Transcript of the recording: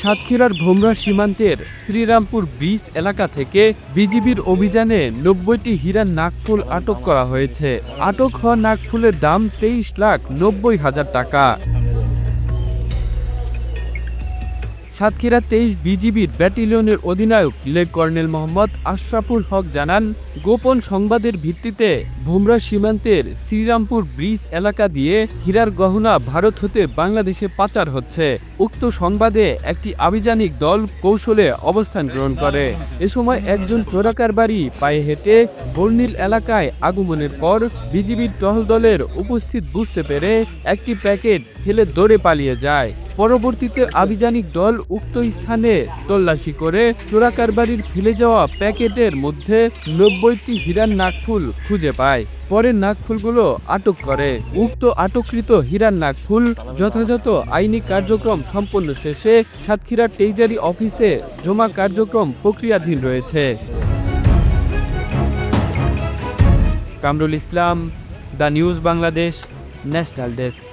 সাতক্ষীরার ভোমরা সীমান্তের শ্রীরামপুর ব্রিজ এলাকা থেকে বিজিবির অভিযানে ৯০টি হীরার নাকফুল আটক করা হয়েছে। আটক হওয়া নাকফুলের দাম ২৩,৯০,০০০ টাকা। সাতক্ষীরা ২৩ বিজিবির ব্যাটালিয়নের অধিনায়ক লেফটেন্যান্ট কর্নেল মোহাম্মদ আশরাফুল হক জানান, গোপন সংবাদের ভিত্তিতে ভোমরা সীমান্তের শ্রীরামপুর ব্রিজ এলাকা দিয়ে হীরার গহনা ভারত হতে বাংলাদেশে পাচার হচ্ছে। উক্ত সংবাদে একটি আভিযানিক দল কৌশলে অবস্থান গ্রহণ করে। এ সময় একজন চোরাকারবারি পায়ে হেঁটে বর্নিল এলাকায় আগমনের পর বিজিবির টহল দলের উপস্থিত বুঝতে পেরে একটি প্যাকেট ফেলে দৌড়ে পালিয়ে যায়। পরবর্তীতে আভিযানিক দল উক্ত স্থানে তল্লাশি করে চোরাকারবারির ফেলে যাওয়া প্যাকেটের মধ্যে ৯০টি হীরার নাকফুল খুঁজে পায়। পরে নাকফুলগুলো আটক করে। উক্ত আটককৃত হীরার নাকফুল যথাযথ আইনি কার্যক্রম সম্পন্ন শেষে সাতক্ষীরা ট্রেজারি অফিসে জমা কার্যক্রম প্রক্রিয়াধীন রয়েছে। Kamrul Islam, the news Bangladesh, national desk.